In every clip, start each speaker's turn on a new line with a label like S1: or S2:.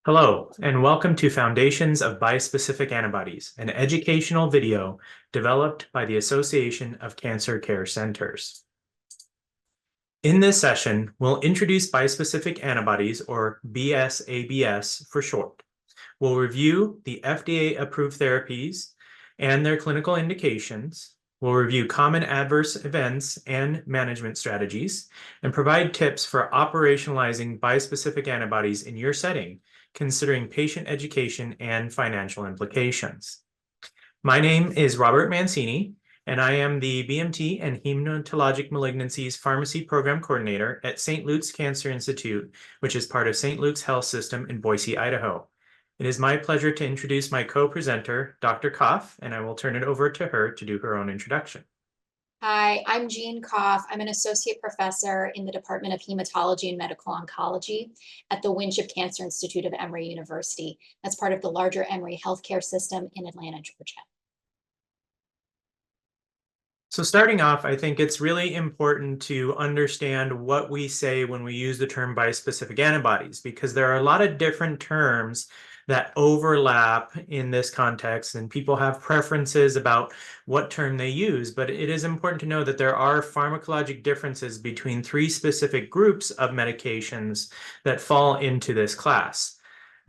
S1: Hello, and welcome to Foundations of Bispecific Antibodies, an educational video developed by the Association of Cancer Care Centers. In this session, we'll introduce bispecific antibodies, or BsAbs for short. We'll review the FDA-approved therapies and their clinical indications. We'll review common adverse events and management strategies, and provide tips for operationalizing bispecific antibodies in your setting, considering patient education and financial implications. My name is Robert Mancini, and I am the BMT and Hematologic Malignancies Pharmacy Program Coordinator at St. Luke's Cancer Institute, which is part of St. Luke's Health System in Boise, Idaho. It is my pleasure to introduce my co-presenter, Dr. Koff, and I will turn it over to her to do her own introduction.
S2: Hi, I'm Jean Koff. I'm an associate professor in the Department of Hematology and Medical Oncology at the Winship Cancer Institute of Emory University. That's part of the larger Emory healthcare system in Atlanta, Georgia.
S1: So starting off, I think it's really important to understand what we say when we use the term bispecific antibodies, because there are a lot of different terms that overlap in this context, and people have preferences about what term they use. But it is important to know that there are pharmacologic differences between three specific groups of medications that fall into this class.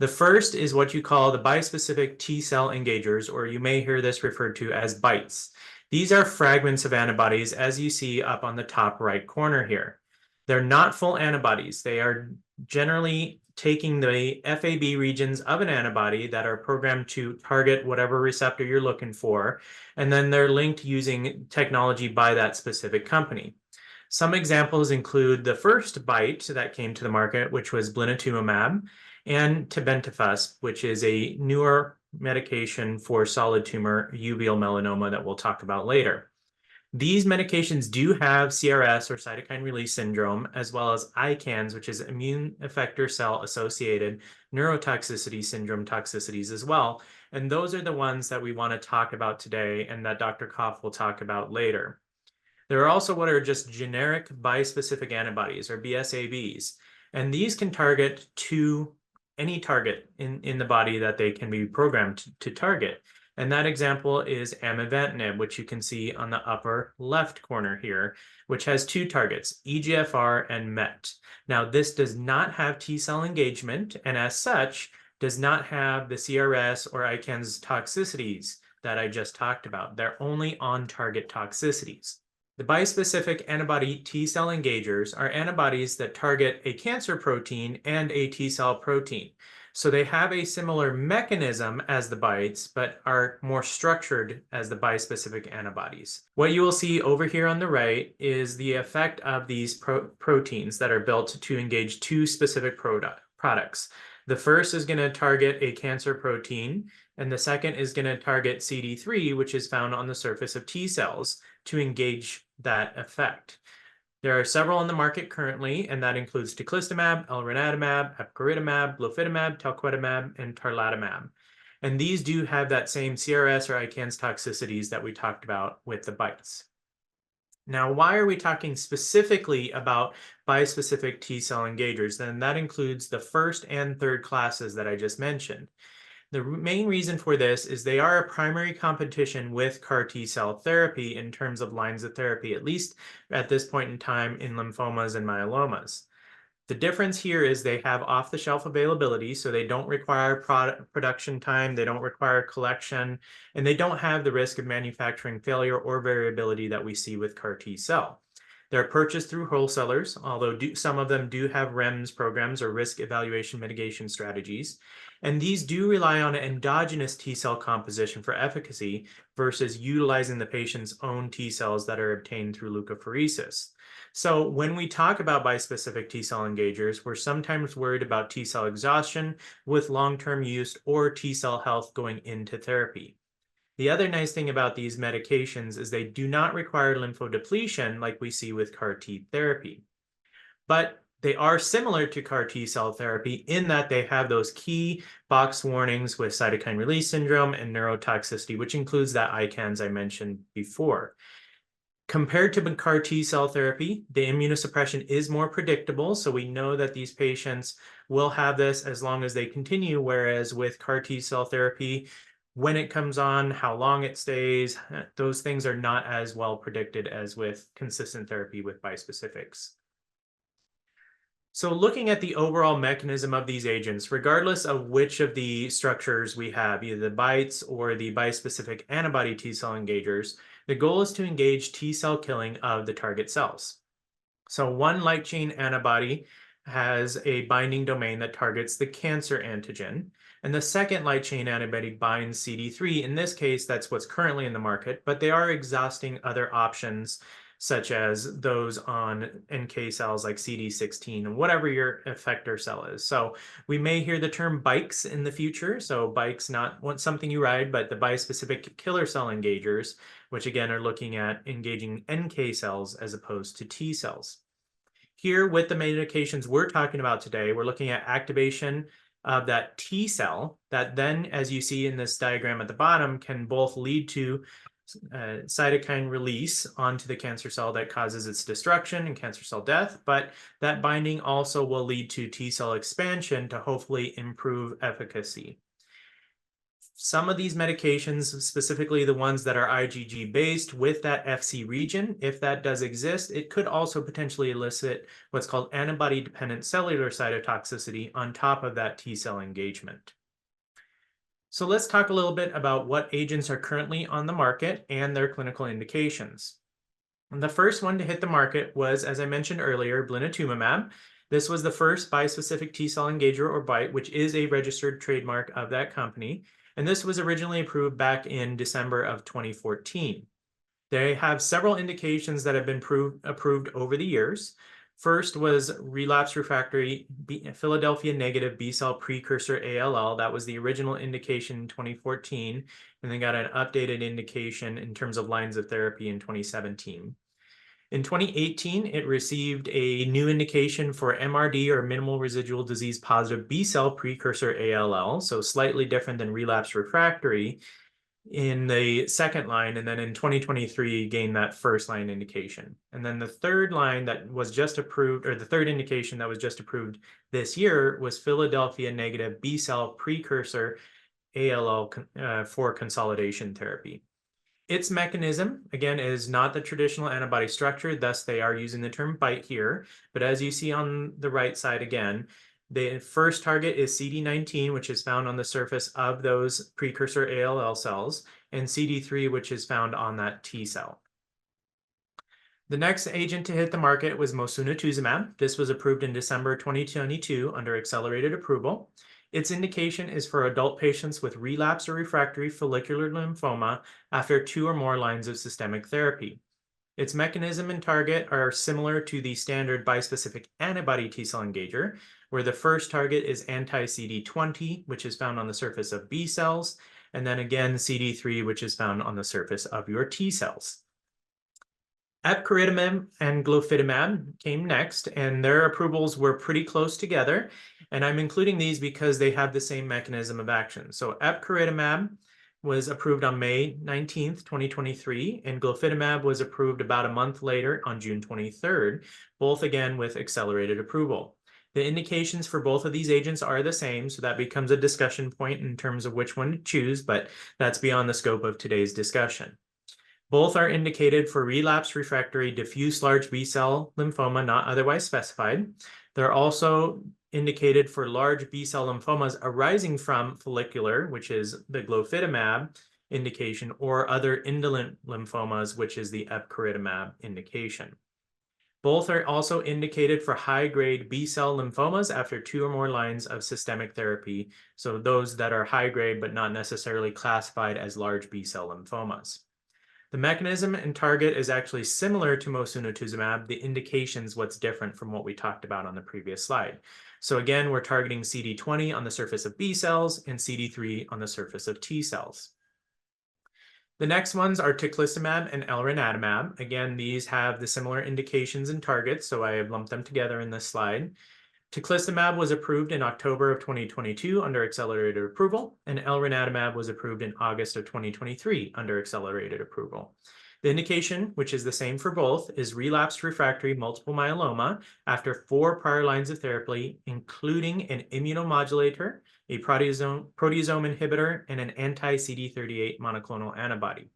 S1: The first is what you call the bispecific T-cell engagers, or you may hear this referred to as BiTEs. These are fragments of antibodies, as you see up on the top right corner here. They're not full antibodies. They are generally taking the FAB regions of an antibody that are programmed to target whatever receptor you're looking for, and then they're linked using technology by that specific company. Some examples include the first BiTE that came to the market, which was blinatumomab, and tebentafusp, which is a newer medication for solid tumor uveal melanoma that we'll talk about later. These medications do have CRS, or cytokine release syndrome, as well as ICANS, which is immune effector cell associated neurotoxicity syndrome toxicities as well. And those are the ones that we want to talk about today and that Dr. Koff will talk about later. There are also what are just generic bispecific antibodies, or BsAbs, and these can target any target in the body that they can be programmed to target. And that example is amivantamab, which you can see on the upper left corner here, which has two targets, EGFR and MET. Now, this does not have T-cell engagement, and as such, does not have the CRS or ICANS toxicities that I just talked about. They're only on-target toxicities. The bispecific antibody T-cell engagers are antibodies that target a cancer protein and a T-cell protein. So they have a similar mechanism as the BiTEs, but are more structured as the bispecific antibodies. What you will see over here on the right is the effect of these proteins that are built to engage two specific products. The first is going to target a cancer protein, and the second is going to target CD3, which is found on the surface of T cells, to engage that effect. There are several on the market currently, and that includes teclistamab, elranatamab, epcoritamab, glofitamab, talquetamab, and tarlatamab. And these do have that same CRS or ICANS toxicities that we talked about with the BiTEs. Now, why are we talking specifically about bispecific T-cell engagers? Then that includes the first and third classes that I just mentioned. The main reason for this is they are a primary competition with CAR T-cell therapy in terms of lines of therapy, at least at this point in time in lymphomas and myelomas. The difference here is they have off-the-shelf availability, so they don't require production time, they don't require collection, and they don't have the risk of manufacturing failure or variability that we see with CAR T-cell. They're purchased through wholesalers, although some of them do have REMS programs, or risk evaluation mitigation strategies. And these do rely on endogenous T-cell composition for efficacy versus utilizing the patient's own T-cells that are obtained through leukapheresis. So when we talk about bispecific T-cell engagers, we're sometimes worried about T-cell exhaustion with long-term use or T-cell health going into therapy. The other nice thing about these medications is they do not require lymphodepletion like we see with CAR T therapy. But they are similar to CAR T-cell therapy in that they have those key box warnings with cytokine release syndrome and neurotoxicity, which includes that ICANS I mentioned before. Compared to CAR T cell therapy, the immunosuppression is more predictable, so we know that these patients will have this as long as they continue, whereas with CAR T cell therapy, when it comes on, how long it stays, those things are not as well predicted as with consistent therapy with bispecifics. So looking at the overall mechanism of these agents, regardless of which of the structures we have, either the BiTEs or the bispecific antibody T-cell engagers, the goal is to engage T-cell killing of the target cells. So one light chain antibody has a binding domain that targets the cancer antigen, and the second light chain antibody binds CD3. In this case, that's what's currently in the market, but they are exhausting other options such as those on NK cells like CD16 and whatever your effector cell is. So we may hear the term BiKEs in the future. So BiKEs, not something you ride, but the bispecific killer cell engagers, which again are looking at engaging NK cells as opposed to T cells. Here with the medications we're talking about today, we're looking at activation of that T cell that then, as you see in this diagram at the bottom, can both lead to cytokine release onto the cancer cell that causes its destruction and cancer cell death, but that binding also will lead to T cell expansion to hopefully improve efficacy. Some of these medications, specifically the ones that are IgG based with that FC region, if that does exist, it could also potentially elicit what's called antibody-dependent cellular cytotoxicity on top of that T cell engagement. So let's talk a little bit about what agents are currently on the market and their clinical indications. And the first one to hit the market was, as I mentioned earlier, blinatumomab. This was the first bispecific T-cell engager, or BiTE, which is a registered trademark of that company. And this was originally approved back in December of 2014. They have several indications that have been approved over the years. First was relapse refractory Philadelphia negative B-cell precursor ALL. That was the original indication in 2014, and then got an updated indication in terms of lines of therapy in 2017. In 2018, it received a new indication for MRD, or minimal residual disease positive B-cell precursor ALL, so slightly different than relapse refractory, in the second line, and then in 2023 gained that first line indication. And then the third line that was just approved, or the third indication that was just approved this year, was Philadelphia negative B-cell precursor ALL for consolidation therapy. Its mechanism, again, is not the traditional antibody structure, thus they are using the term BiTE here. But as you see on the right side again, the first target is CD19, which is found on the surface of those precursor ALL cells, and CD3, which is found on that T cell. The next agent to hit the market was mosunetuzumab. This was approved in December 2022 under accelerated approval. Its indication is for adult patients with relapse or refractory follicular lymphoma after 2 or more lines of systemic therapy. Its mechanism and target are similar to the standard bispecific antibody T-cell engager, where the first target is anti-CD20, which is found on the surface of B cells, and then again CD3, which is found on the surface of your T cells. Epcoritamab and glofitamab came next, and their approvals were pretty close together. And I'm including these because they have the same mechanism of action. So epcoritamab was approved on May 19th, 2023, and glofitamab was approved about a month later on June 23rd, both again with accelerated approval. The indications for both of these agents are the same, so that becomes a discussion point in terms of which one to choose, but that's beyond the scope of today's discussion. Both are indicated for relapse refractory diffuse large B-cell lymphoma not otherwise specified. They're also indicated for large B-cell lymphomas arising from follicular, which is the glofitamab indication, or other indolent lymphomas, which is the epcoritamab indication. Both are also indicated for high-grade B-cell lymphomas after 2 or more lines of systemic therapy, so those that are high-grade but not necessarily classified as large B-cell lymphomas. The mechanism and target is actually similar to mosunetuzumab. The indication is what's different from what we talked about on the previous slide. So again, we're targeting CD20 on the surface of B cells and CD3 on the surface of T cells. The next ones are teclistamab and elranatamab. Again, these have the similar indications and targets, so I have lumped them together in this slide. Teclistamab was approved in October of 2022 under accelerated approval, and elranatamab was approved in August of 2023 under accelerated approval. The indication, which is the same for both, is relapsed refractory multiple myeloma after 4 prior lines of therapy, including an immunomodulator, a proteasome inhibitor, and an anti-CD38 monoclonal antibody.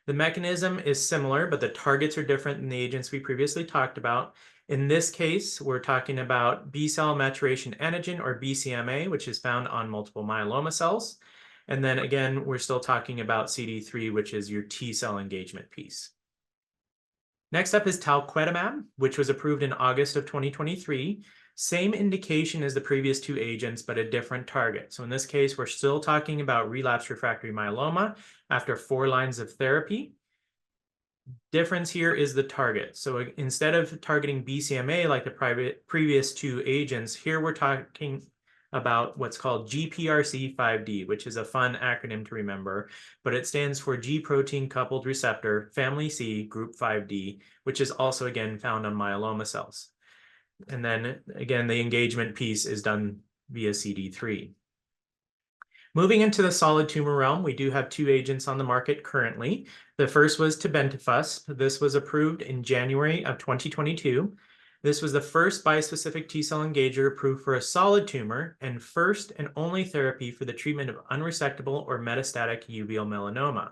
S1: The mechanism is similar, but the targets are different than the agents we previously talked about. In this case, we're talking about B-cell maturation antigen, or BCMA, which is found on multiple myeloma cells. And then again, we're still talking about CD3, which is your T-cell engagement piece. Next up is talquetamab, which was approved in August of 2023. Same indication as the previous 2 agents, but a different target. So in this case, we're still talking about relapsed refractory myeloma after 4 lines of therapy. Difference here is the target. So instead of targeting BCMA like the previous 2 agents, here we're talking about what's called GPRC5D, which is a fun acronym to remember, but it stands for G protein coupled receptor, family C, group 5D, which is also again found on myeloma cells. And then again, the engagement piece is done via CD3. Moving into the solid tumor realm, we do have 2 agents on the market currently. The first was tebentafusp. This was approved in January of 2022. This was the first bispecific T-cell engager approved for a solid tumor and first and only therapy for the treatment of unresectable or metastatic uveal melanoma.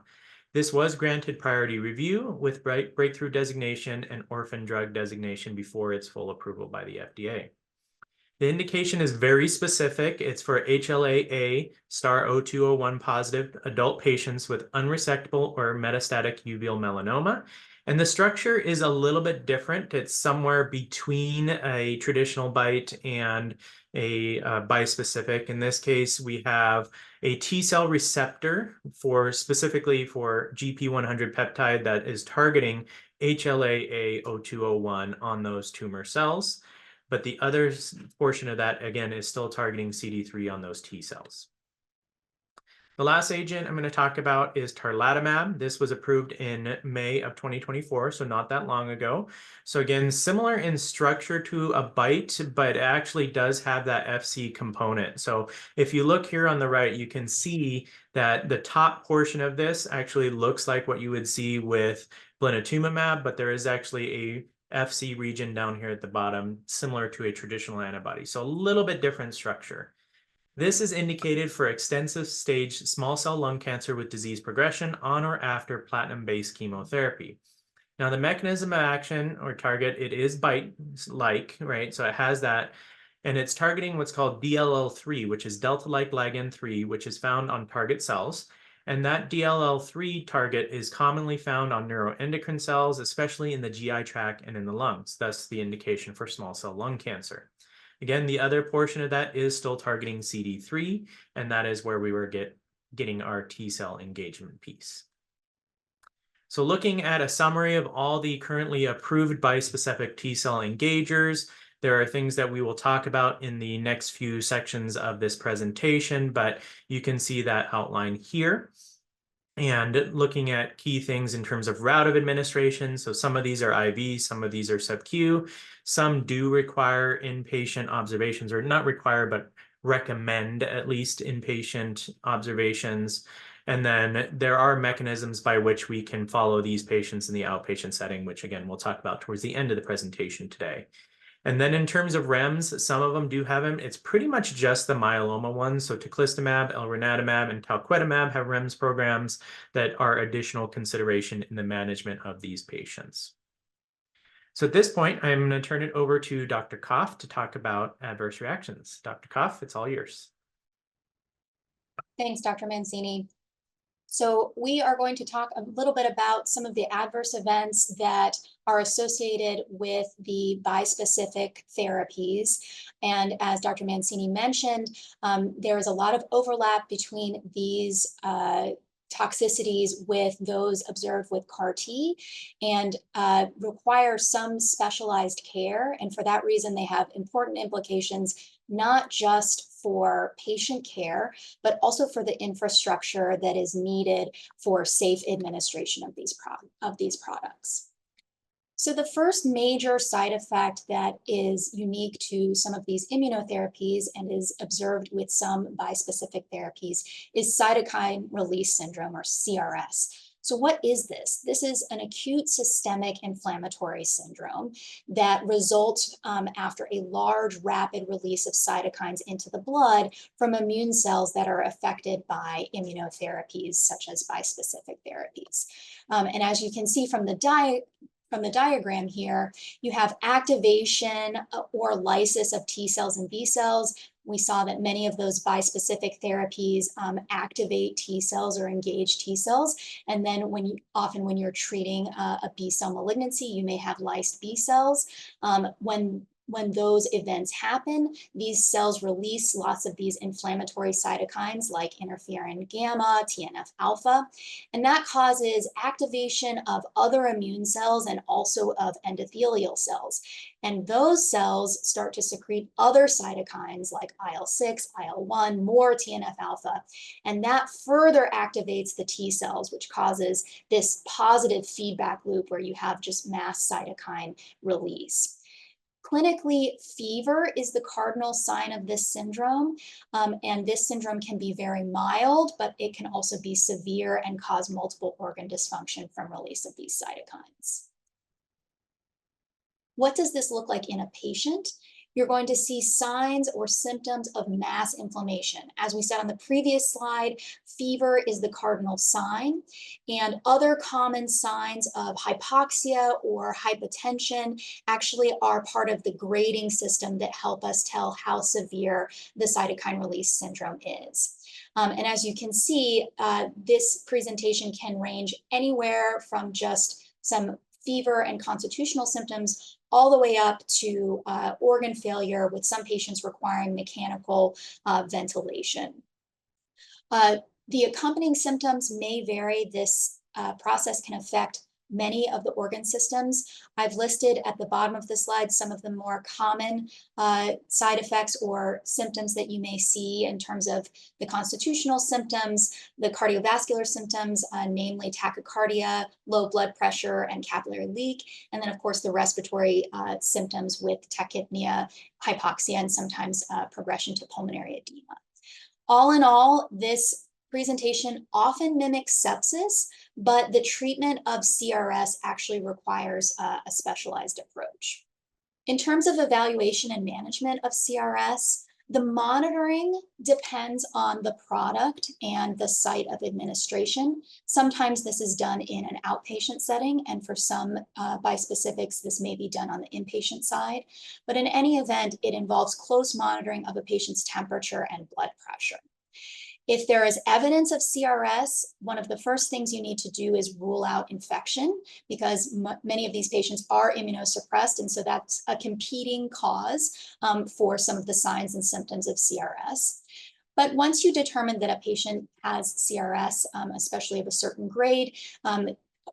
S1: This was granted priority review with breakthrough designation and orphan drug designation before its full approval by the FDA. The indication is very specific. It's for HLA-A star 0201 positive adult patients with unresectable or metastatic uveal melanoma. And the structure is a little bit different. It's somewhere between a traditional BiTE and a bispecific. In this case, we have a T-cell receptor specifically for GP100 peptide that is targeting HLA-A 0201 on those tumor cells. But the other portion of that, again, is still targeting CD3 on those T cells. The last agent I'm going to talk about is tarlatamab. This was approved in May of 2024, so not that long ago. So again, similar in structure to a BiTE, but it actually does have that FC component. So if you look here on the right, you can see that the top portion of this actually looks like what you would see with blinatumomab, but there is actually a FC region down here at the bottom, similar to a traditional antibody. So a little bit different structure. This is indicated for extensive stage small cell lung cancer with disease progression on or after platinum-based chemotherapy. Now, the mechanism of action or target, it is BiTE-like, right? So it has that, and it's targeting what's called DLL3, which is delta-like ligand 3, which is found on target cells. And that DLL3 target is commonly found on neuroendocrine cells, especially in the GI tract and in the lungs, thus the indication for small cell lung cancer. Again, the other portion of that is still targeting CD3, and that is where we were getting our T-cell engagement piece. So looking at a summary of all the currently approved bispecific T-cell engagers, there are things that we will talk about in the next few sections of this presentation, but you can see that outline here. And looking at key things in terms of route of administration. So some of these are IV, some of these are sub-Q. Some do require inpatient observations, or not require, but recommend at least inpatient observations. And then there are mechanisms by which we can follow these patients in the outpatient setting, which again, we'll talk about towards the end of the presentation today. And then in terms of REMS, some of them do have them. It's pretty much just the myeloma ones. So teclistamab, elranatamab, and talquetamab have REMS programs that are additional consideration in the management of these patients. So at this point, I'm going to turn it over to Dr. Koff to talk about adverse reactions. Dr. Koff, it's all yours.
S2: Thanks, Dr. Mancini. So we are going to talk a little bit about some of the adverse events that are associated with the bispecific therapies. And as Dr. Mancini mentioned, there is a lot of overlap between these toxicities with those observed with CAR-T and require some specialized care. And for that reason, they have important implications, not just for patient care, but also for the infrastructure that is needed for safe administration of these products. So the first major side effect that is unique to some of these immunotherapies and is observed with some bispecific therapies is cytokine release syndrome, or CRS. So what is this? This is an acute systemic inflammatory syndrome that results after a large rapid release of cytokines into the blood from immune cells that are affected by immunotherapies such as bispecific therapies. And as you can see from the diagram here, you have activation or lysis of T cells and B cells. We saw that many of those bispecific therapies activate T cells or engage T cells. And then often when you're treating a B cell malignancy, you may have lysed B cells. When those events happen, these cells release lots of these inflammatory cytokines like interferon gamma, TNF alpha, and that causes activation of other immune cells and also of endothelial cells. And those cells start to secrete other cytokines like IL-6, IL-1, more TNF alpha, and that further activates the T cells, which causes this positive feedback loop where you have just mass cytokine release. Clinically, fever is the cardinal sign of this syndrome, and this syndrome can be very mild, but it can also be severe and cause multiple organ dysfunction from release of these cytokines. What does this look like in a patient? You're going to see signs or symptoms of mass inflammation. As we said on the previous slide, fever is the cardinal sign, and other common signs of hypoxia or hypotension actually are part of the grading system that help us tell how severe the cytokine release syndrome is. And as you can see, this presentation can range anywhere from just some fever and constitutional symptoms all the way up to organ failure, with some patients requiring mechanical ventilation. The accompanying symptoms may vary. This process can affect many of the organ systems. I've listed at the bottom of the slide some of the more common side effects or symptoms that you may see in terms of the constitutional symptoms, the cardiovascular symptoms, namely tachycardia, low blood pressure, and capillary leak, and then of course the respiratory symptoms with tachypnea, hypoxia, and sometimes progression to pulmonary edema. All in all, this presentation often mimics sepsis, but the treatment of CRS actually requires a specialized approach. In terms of evaluation and management of CRS, the monitoring depends on the product and the site of administration. Sometimes this is done in an outpatient setting, and for some bispecifics, this may be done on the inpatient side. But in any event, it involves close monitoring of a patient's temperature and blood pressure. If there is evidence of CRS, one of the first things you need to do is rule out infection, because many of these patients are immunosuppressed, and so that's a competing cause for some of the signs and symptoms of CRS. But once you determine that a patient has CRS, especially of a certain grade,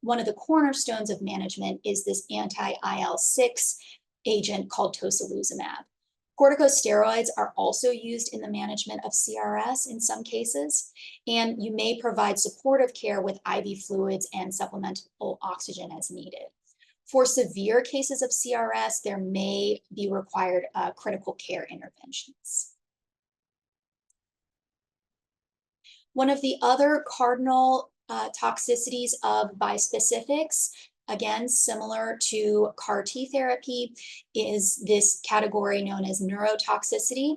S2: one of the cornerstones of management is this anti-IL-6 agent called tocilizumab. Corticosteroids are also used in the management of CRS in some cases, and you may provide supportive care with IV fluids and supplemental oxygen as needed. For severe cases of CRS, there may be required critical care interventions. One of the other cardinal toxicities of bispecifics, again, similar to CAR T therapy, is this category known as neurotoxicity.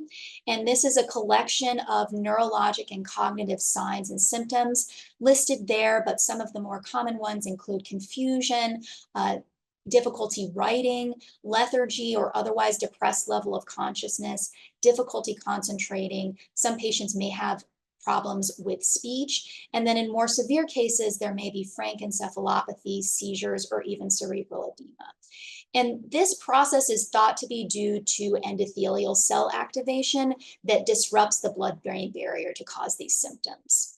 S2: And this is a collection of neurologic and cognitive signs and symptoms listed there, but some of the more common ones include confusion, difficulty writing, lethargy or otherwise depressed level of consciousness, difficulty concentrating. Some patients may have problems with speech. And then in more severe cases, there may be frank encephalopathy, seizures, or even cerebral edema. And this process is thought to be due to endothelial cell activation that disrupts the blood-brain barrier to cause these symptoms.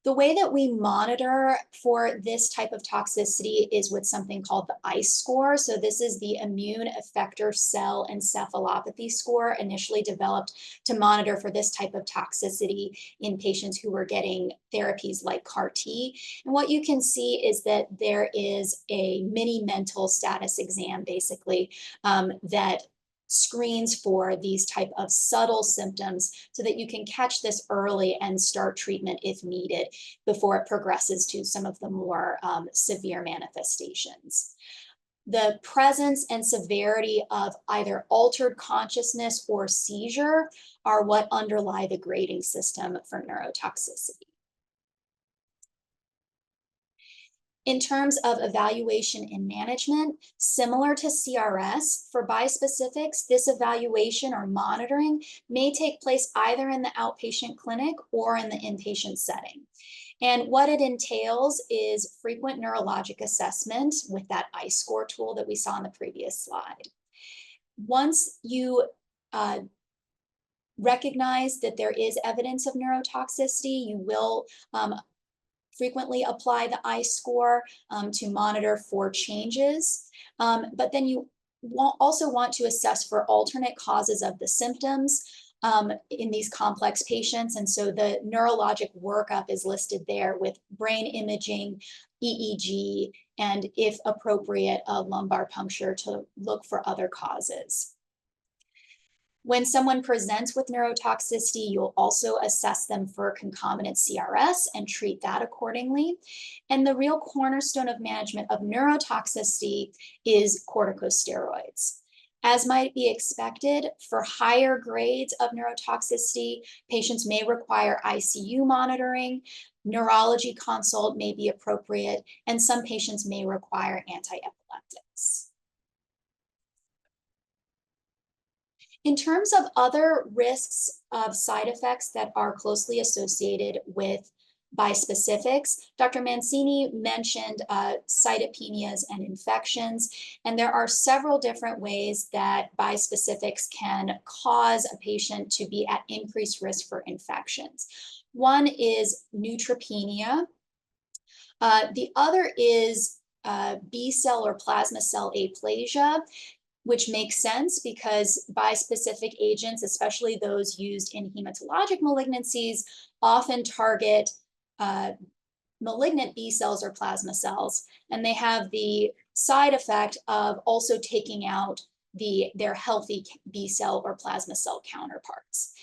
S2: The way that we monitor for this type of toxicity is with something called the ICE score. So this is the immune effector cell encephalopathy score, initially developed to monitor for this type of toxicity in patients who were getting therapies like CAR T. And what you can see is that there is a mini mental status exam, basically, that screens for these type of subtle symptoms so that you can catch this early and start treatment if needed before it progresses to some of the more severe manifestations. The presence and severity of either altered consciousness or seizure are what underlie the grading system for neurotoxicity. In terms of evaluation and management, similar to CRS, for bispecifics, this evaluation or monitoring may take place either in the outpatient clinic or in the inpatient setting. And what it entails is frequent neurologic assessment with that I-score tool that we saw in the previous slide. Once you recognize that there is evidence of neurotoxicity, you will frequently apply the I-score to monitor for changes. But then you also want to assess for alternate causes of the symptoms in these complex patients. And so the neurologic workup is listed there with brain imaging, EEG, and if appropriate, a lumbar puncture to look for other causes. When someone presents with neurotoxicity, you'll also assess them for concomitant CRS and treat that accordingly. And the real cornerstone of management of neurotoxicity is corticosteroids. As might be expected, for higher grades of neurotoxicity, patients may require ICU monitoring, neurology consult may be appropriate, and some patients may require antiepileptics. In terms of other risks of side effects that are closely associated with bispecifics, Dr. Mancini mentioned cytopenias and infections, and there are several different ways that bispecifics can cause a patient to be at increased risk for infections. One is neutropenia. The other is B cell or plasma cell aplasia, which makes sense because bispecific agents, especially those used in hematologic malignancies, often target malignant B cells or plasma cells, and they have the side effect of also taking out their healthy B cell or plasma cell counterparts.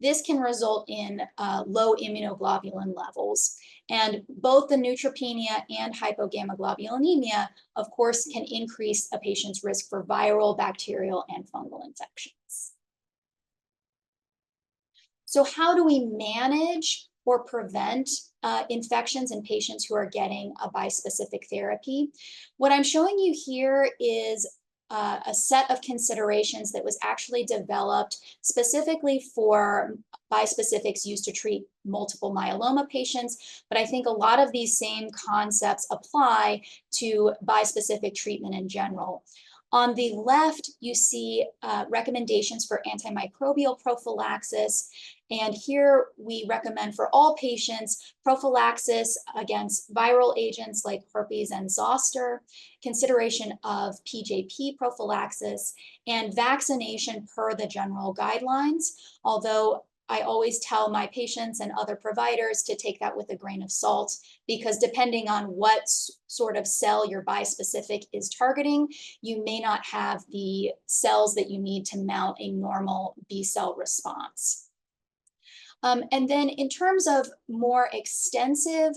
S2: This can result in low immunoglobulin levels, and both the neutropenia and hypogammaglobulinemia, of course, can increase a patient's risk for viral, bacterial, and fungal infections. So how do we manage or prevent infections in patients who are getting a bispecific therapy? What I'm showing you here is a set of considerations that was actually developed specifically for bispecifics used to treat multiple myeloma patients, but I think a lot of these same concepts apply to bispecific treatment in general. On the left, you see recommendations for antimicrobial prophylaxis. And here we recommend for all patients prophylaxis against viral agents like herpes and zoster, consideration of PJP prophylaxis, and vaccination per the general guidelines, although I always tell my patients and other providers to take that with a grain of salt, because depending on what sort of cell your bispecific is targeting, you may not have the cells that you need to mount a normal B cell response. And then in terms of more extensive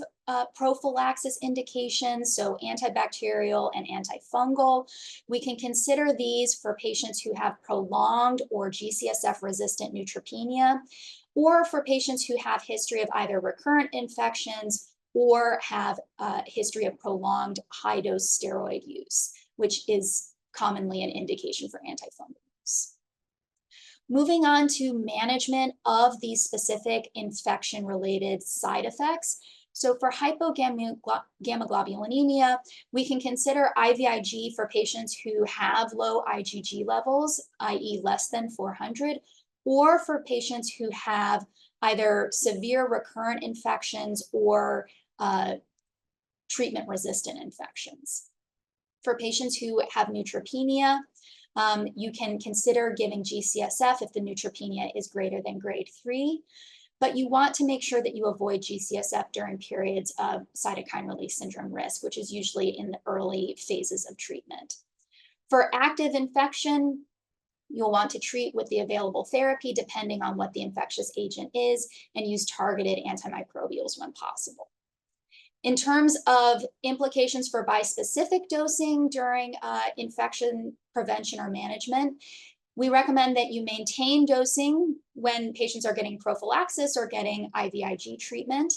S2: prophylaxis indications, so antibacterial and antifungal, we can consider these for patients who have prolonged or GCSF resistant neutropenia, or for patients who have history of either recurrent infections or have a history of prolonged high dose steroid use, which is commonly an indication for antifungal use. Moving on to management of these specific infection-related side effects. So for hypogammaglobulinemia, we can consider IVIG for patients who have low IgG levels, i.e. less than 400, or for patients who have either severe recurrent infections or treatment-resistant infections. For patients who have neutropenia, you can consider giving GCSF if the neutropenia is greater than grade 3, but you want to make sure that you avoid GCSF during periods of cytokine release syndrome risk, which is usually in the early phases of treatment. For active infection, You'll want to treat with the available therapy depending on what the infectious agent is, and use targeted antimicrobials when possible. In terms of implications for bispecific dosing during infection prevention or management, we recommend that you maintain dosing when patients are getting prophylaxis or getting IVIG treatment.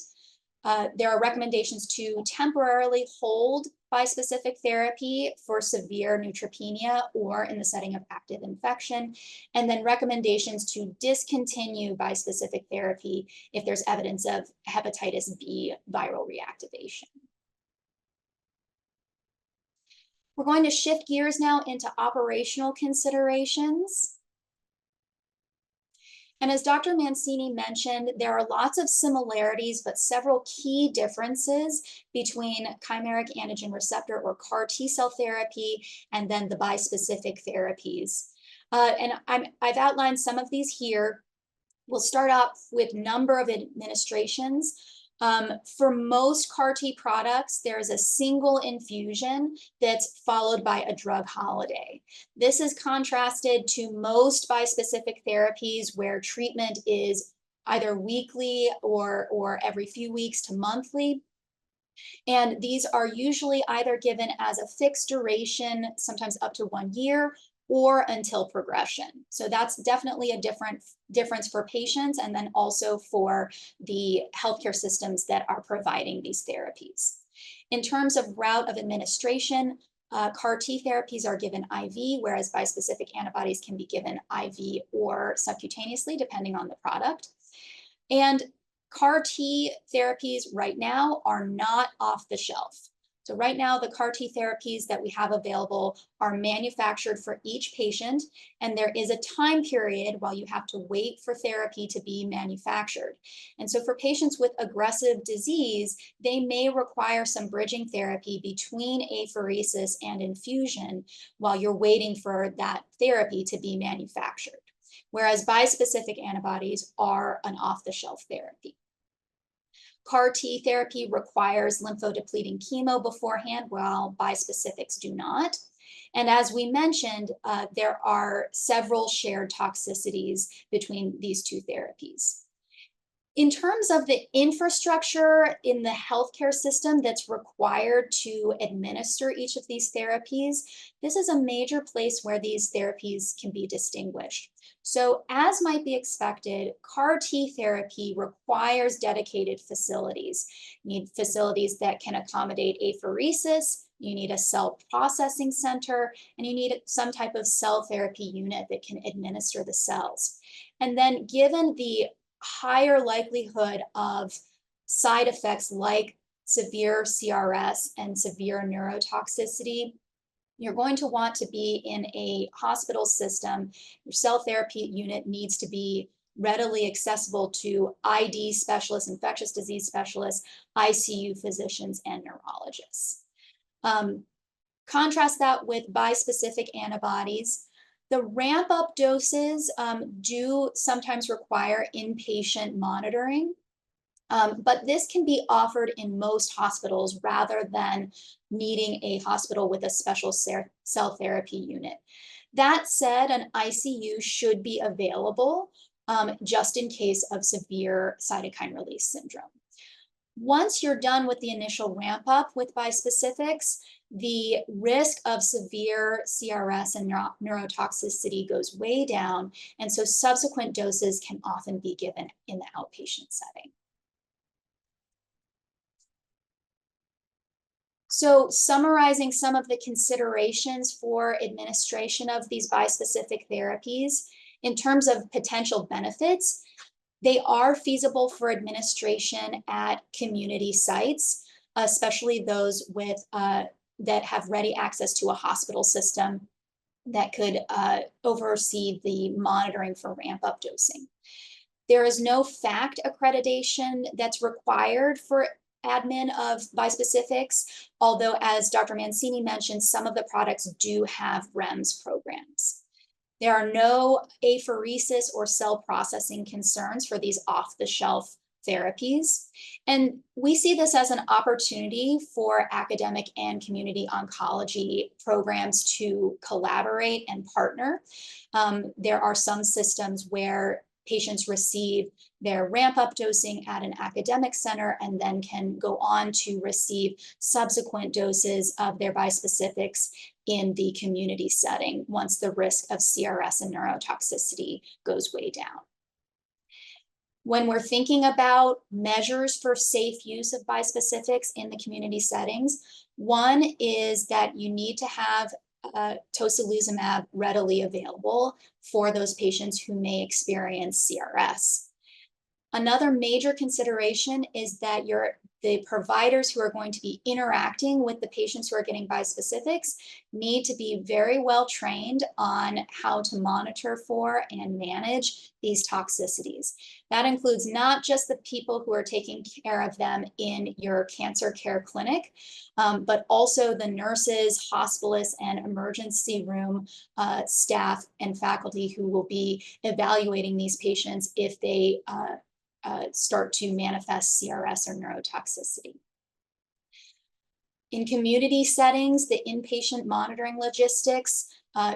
S2: There are recommendations to temporarily hold bispecific therapy for severe neutropenia or in the setting of active infection, and then recommendations to discontinue bispecific therapy if there's evidence of hepatitis B viral reactivation. We're going to shift gears now into operational considerations. And as Dr. Mancini mentioned, there are lots of similarities, but several key differences between chimeric antigen receptor or CAR T cell therapy and then the bispecific therapies. I've outlined some of these here. We'll start off with number of administrations. For most CAR T products, there is a single infusion that's followed by a drug holiday. This is contrasted to most bispecific therapies where treatment is either weekly or every few weeks to monthly. And these are usually either given as a fixed duration, sometimes up to 1 year, or until progression. So that's definitely a difference for patients and then also for the healthcare systems that are providing these therapies. In terms of route of administration, CAR T therapies are given IV, whereas bispecific antibodies can be given IV or subcutaneously, depending on the product. And CAR T therapies right now are not off the shelf. So right now, the CAR T therapies that we have available are manufactured for each patient, and there is a time period while you have to wait for therapy to be manufactured. And so for patients with aggressive disease, they may require some bridging therapy between apheresis and infusion while you're waiting for that therapy to be manufactured, whereas bispecific antibodies are an off-the-shelf therapy. CAR T therapy requires lymphodepleting chemo beforehand, while bispecifics do not. And as we mentioned, there are several shared toxicities between these two therapies. In terms of the infrastructure in the healthcare system that's required to administer each of these therapies, this is a major place where these therapies can be distinguished. So as might be expected, CAR T therapy requires dedicated facilities. You need facilities that can accommodate apheresis, you need a cell processing center, and you need some type of cell therapy unit that can administer the cells. And then given the higher likelihood of side effects like severe CRS and severe neurotoxicity, you're going to want to be in a hospital system. Your cell therapy unit needs to be readily accessible to ID specialists, infectious disease specialists, ICU physicians, and neurologists. Contrast that with bispecific antibodies. The ramp-up doses do sometimes require inpatient monitoring, but this can be offered in most hospitals rather than needing a hospital with a special cell therapy unit. That said, an ICU should be available just in case of severe cytokine release syndrome. Once you're done with the initial ramp up with bispecifics, the risk of severe CRS and neurotoxicity goes way down, and so subsequent doses can often be given in the outpatient setting. So summarizing some of the considerations for administration of these bispecific therapies, in terms of potential benefits, they are feasible for administration at community sites, especially those with that have ready access to a hospital system that could oversee the monitoring for ramp-up dosing. There is no FACT accreditation that's required for admin of bispecifics, although as Dr. Mancini mentioned, some of the products do have REMS programs. There are no apheresis or cell processing concerns for these off-the-shelf therapies. And we see this as an opportunity for academic and community oncology programs to collaborate and partner. There are some systems where patients receive their ramp-up dosing at an academic center and then can go on to receive subsequent doses of their bispecifics in the community setting once the risk of CRS and neurotoxicity goes way down. When we're thinking about measures for safe use of bispecifics in the community settings, one is that you need to have tocilizumab readily available for those patients who may experience CRS. Another major consideration is that the providers who are going to be interacting with the patients who are getting bispecifics need to be very well trained on how to monitor for and manage these toxicities. That includes not just the people who are taking care of them in your cancer care clinic, but also the nurses, hospitalists, and emergency room staff and faculty who will be evaluating these patients if they start to manifest CRS or neurotoxicity. In community settings, the inpatient monitoring logistics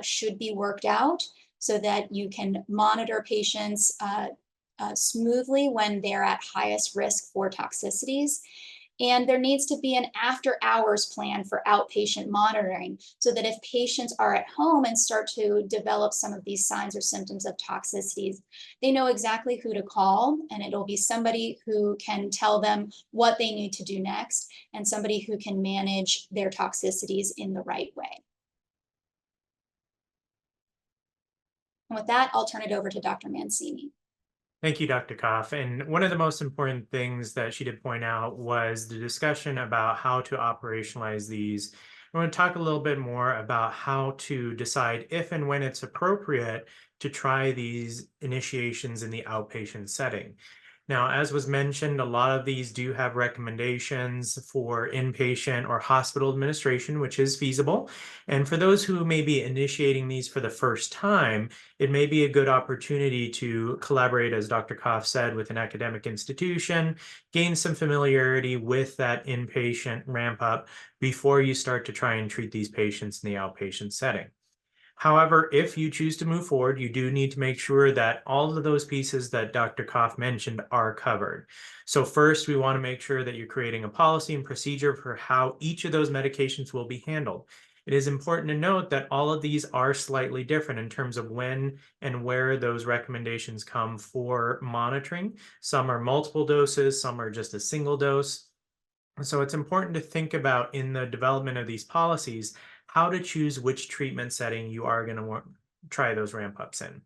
S2: should be worked out so that you can monitor patients smoothly when they're at highest risk for toxicities. And there needs to be an after hours plan for outpatient monitoring so that if patients are at home and start to develop some of these signs or symptoms of toxicities, they know exactly who to call, and it'll be somebody who can tell them what they need to do next and somebody who can manage their toxicities in the right way. And with that, I'll turn it over to Dr. Mancini.
S1: Thank you, Dr. Koff. And one of the most important things that she did point out was the discussion about how to operationalize these. I want to talk a little bit more about how to decide if and when it's appropriate to try these initiations in the outpatient setting. Now, as was mentioned, a lot of these do have recommendations for inpatient or hospital administration, which is feasible. And for those who may be initiating these for the first time, it may be a good opportunity to collaborate, as Dr. Koff said, with an academic institution, gain some familiarity with that inpatient ramp up before you start to try and treat these patients in the outpatient setting. However, if you choose to move forward, you do need to make sure that all of those pieces that Dr. Koff mentioned are covered. So first, we want to make sure that you're creating a policy and procedure for how each of those medications will be handled. It is important to note that all of these are slightly different in terms of when and where those recommendations come for monitoring. Some are multiple doses, some are just a single dose. So it's important to think about in the development of these policies how to choose which treatment setting you are going to try those ramp ups in.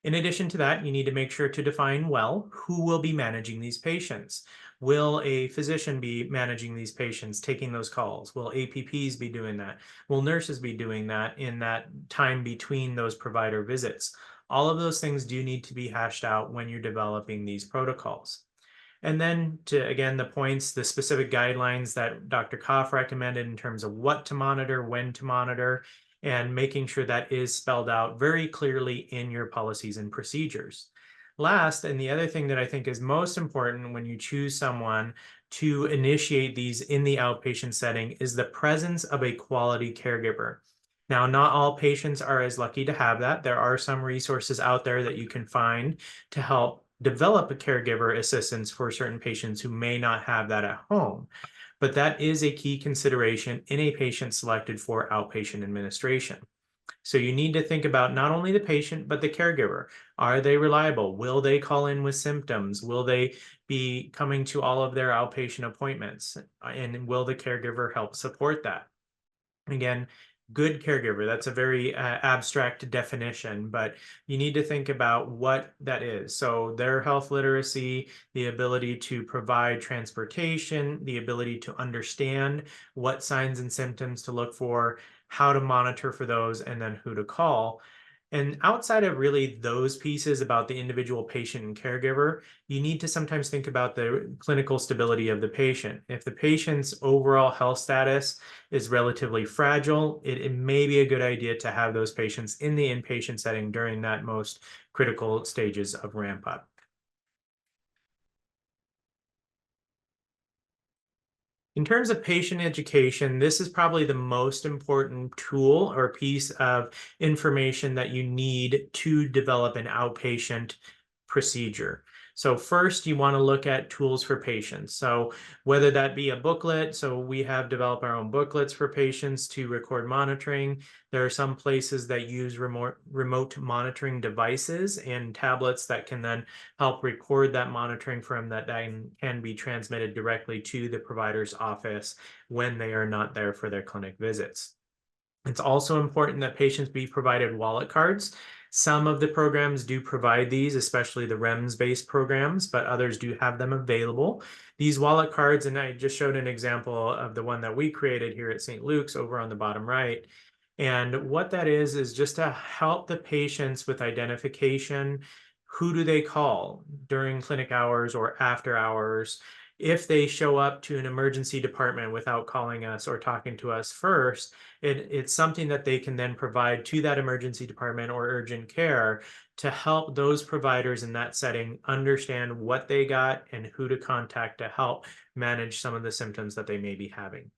S1: In addition to that, you need to make sure to define well who will be managing these patients. Will a physician be managing these patients, taking those calls? Will APPs be doing that? Will nurses be doing that in that time between those provider visits? All of those things do need to be hashed out when you're developing these protocols. And then to, again, the specific guidelines that Dr. Koff recommended in terms of what to monitor, when to monitor, and making sure that is spelled out very clearly in your policies and procedures. Last, and the other thing that I think is most important when you choose someone to initiate these in the outpatient setting is the presence of a quality caregiver. Now, not all patients are as lucky to have that. There are some resources out there that you can find to help develop a caregiver assistance for certain patients who may not have that at home. But that is a key consideration in a patient selected for outpatient administration. So you need to think about not only the patient, but the caregiver. Are they reliable? Will they call in with symptoms? Will they be coming to all of their outpatient appointments? And will the caregiver help support that? Again, good caregiver, that's a very abstract definition, but you need to think about what that is. So their health literacy, the ability to provide transportation, the ability to understand what signs and symptoms to look for, how to monitor for those, and then who to call. And outside of really those pieces about the individual patient and caregiver, you need to sometimes think about the clinical stability of the patient. If the patient's overall health status is relatively fragile, it may be a good idea to have those patients in the inpatient setting during that most critical stages of ramp up. In terms of patient education, this is probably the most important tool or piece of information that you need to develop an outpatient procedure. So first, you want to look at tools for patients. So whether that be a booklet, so we have developed our own booklets for patients to record monitoring. There are some places that use remote monitoring devices and tablets that can then help record that monitoring from that can be transmitted directly to the provider's office when they are not there for their clinic visits. It's also important that patients be provided wallet cards. Some of the programs do provide these, especially the REMS-based programs, but others do have them available. These wallet cards, and I just showed an example of the one that we created here at St. Luke's over on the bottom right. And what that is just to help the patients with identification. Who do they call during clinic hours or after hours? If they show up to an emergency department without calling us or talking to us first, it's something that they can then provide to that emergency department or urgent care to help those providers in that setting understand what they got and who to contact to help manage some of the symptoms that they may be having.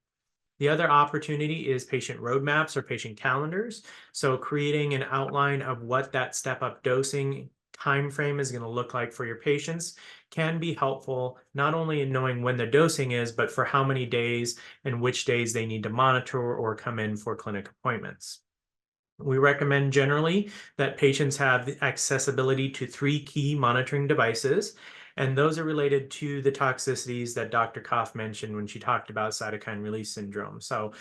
S1: The other opportunity is patient roadmaps or patient calendars. So creating an outline of what that step-up dosing time frame is going to look like for your patients can be helpful, not only in knowing when the dosing is, but for how many days and which days they need to monitor or come in for clinic appointments. We recommend generally that patients have accessibility to 3 key monitoring devices, and those are related to the toxicities that Dr. Koff mentioned when she talked about cytokine release syndrome. So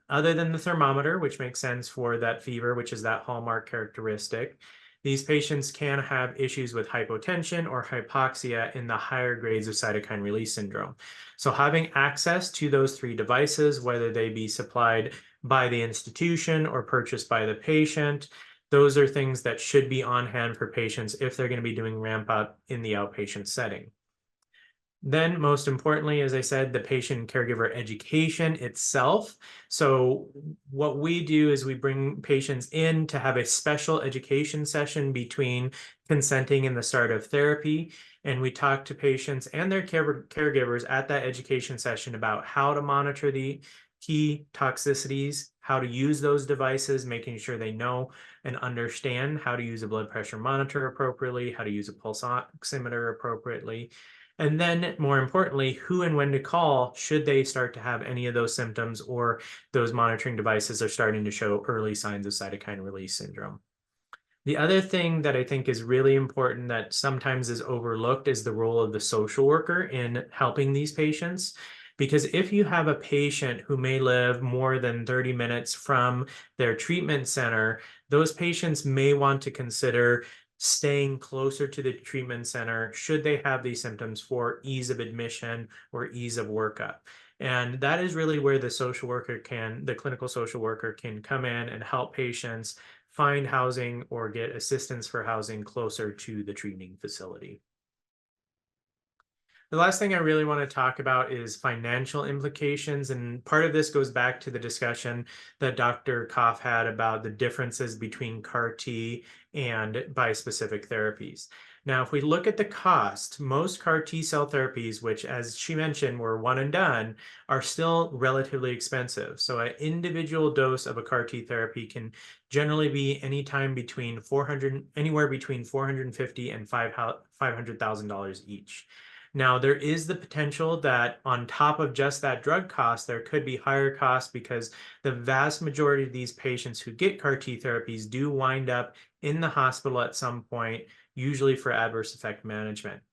S1: other than the thermometer, which makes sense for that fever, which is that hallmark characteristic, these patients can have issues with hypotension or hypoxia in the higher grades of cytokine release syndrome. So having access to those 3 devices, whether they be supplied by the institution or purchased by the patient, those are things that should be on hand for patients if they're going to be doing ramp up in the outpatient setting. Then, most importantly, as I said, the patient and caregiver education itself. So what we do is we bring patients in to have a special education session between consenting and the start of therapy. And we talk to patients and their caregivers at that education session about how to monitor the key toxicities, how to use those devices, making sure they know and understand how to use a blood pressure monitor appropriately, how to use a pulse oximeter appropriately. And then, more importantly, who and when to call should they start to have any of those symptoms or those monitoring devices are starting to show early signs of cytokine release syndrome. The other thing that I think is really important that sometimes is overlooked is the role of the social worker in helping these patients. Because if you have a patient who may live more than 30 minutes from their treatment center, those patients may want to consider staying closer to the treatment center should they have these symptoms for ease of admission or ease of workup. And that is really where the clinical social worker can come in and help patients find housing or get assistance for housing closer to the treating facility. The last thing I really want to talk about is financial implications. And part of this goes back to the discussion that Dr. Koff had about the differences between CAR T and bispecific therapies. Now, if we look at the cost, most CAR T cell therapies, which as she mentioned were one and done, are still relatively expensive. So an individual dose of a CAR T therapy can generally be anywhere between $450,000 and $500,000 each. Now, there is the potential that on top of just that drug cost, there could be higher costs because the vast majority of these patients who get CAR T therapies do wind up in the hospital at some point, usually for adverse effect management.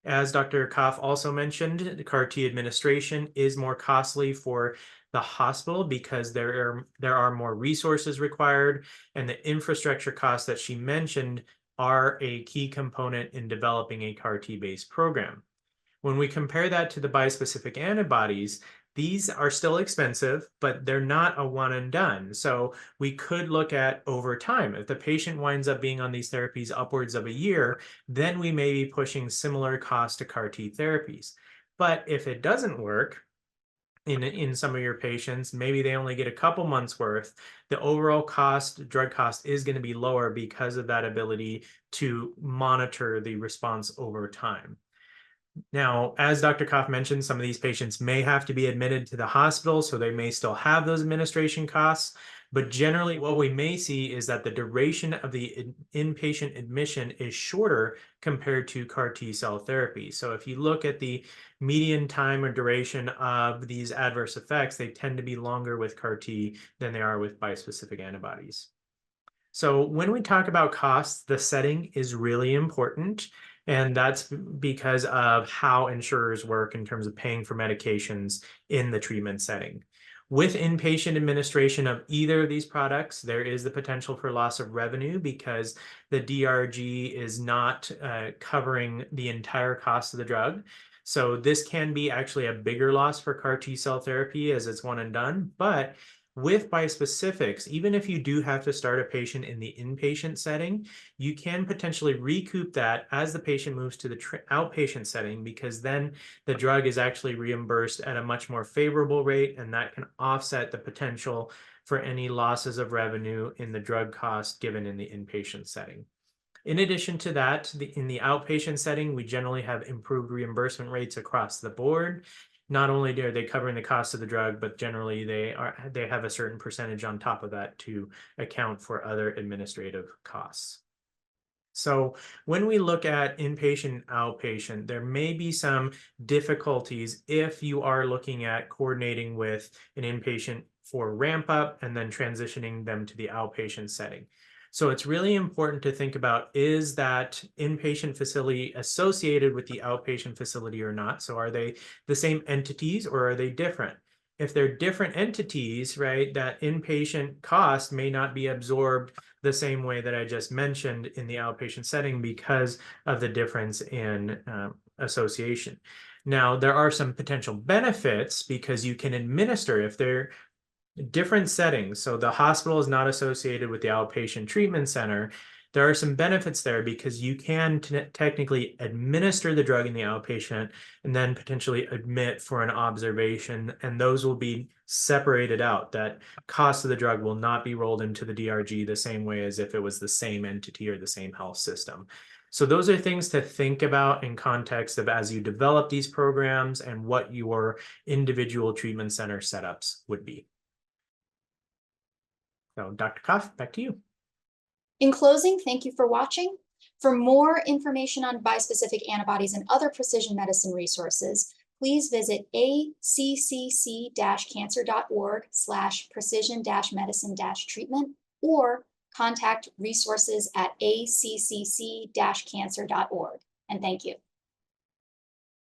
S1: As Dr. Koff also mentioned, the CAR T administration is more costly for the hospital because there are more resources required, and the infrastructure costs that she mentioned are a key component in developing a CAR T-based program. When we compare that to the bispecific antibodies, these are still expensive, but they're not a one and done. So we could look at over time. If the patient winds up being on these therapies upwards of a year, then we may be pushing similar costs to CAR T therapies. But if it doesn't work, in some of your patients, maybe they only get a couple months worth, the overall drug cost is going to be lower because of that ability to monitor the response over time. Now, as Dr. Koff mentioned, some of these patients may have to be admitted to the hospital, so they may still have those administration costs. But generally, what we may see is that the duration of the inpatient admission is shorter compared to CAR T cell therapy. So if you look at the median time or duration of these adverse effects, they tend to be longer with CAR T than they are with bispecific antibodies. So when we talk about costs, the setting is really important. And that's because of how insurers work in terms of paying for medications in the treatment setting. With inpatient administration of either of these products, there is the potential for loss of revenue because the DRG is not covering the entire cost of the drug. So this can be actually a bigger loss for CAR T cell therapy as it's one and done. But with bispecifics, even if you do have to start a patient in the inpatient setting, you can potentially recoup that as the patient moves to the outpatient setting, because then the drug is actually reimbursed at a much more favorable rate, and that can offset the potential for any losses of revenue in the drug cost given in the inpatient setting. In addition to that, in the outpatient setting, we generally have improved reimbursement rates across the board. Not only are they covering the cost of the drug, but generally they have a certain percentage on top of that to account for other administrative costs. So when we look at inpatient, outpatient, there may be some difficulties if you are looking at coordinating with an inpatient for ramp up and then transitioning them to the outpatient setting. So it's really important to think about, is that inpatient facility associated with the outpatient facility or not? So are they the same entities or are they different? If they're different entities, right, that inpatient cost may not be absorbed the same way that I just mentioned in the outpatient setting because of the difference in association. Now, there are some potential benefits because you can administer if they're different settings. So the hospital is not associated with the outpatient treatment center. There are some benefits there because you can technically administer the drug in the outpatient and then potentially admit for an observation, and those will be separated out. That cost of the drug will not be rolled into the DRG the same way as if it was the same entity or the same health system. So those are things to think about in context of as you develop these programs and what your individual treatment center setups would be. So Dr. Koff, back to you.
S2: In closing, thank you for watching. For more information on bispecific antibodies and other precision medicine resources, please visit accc-cancer.org/precision-medicine-treatment or contact resources at accc-cancer.org. And thank you.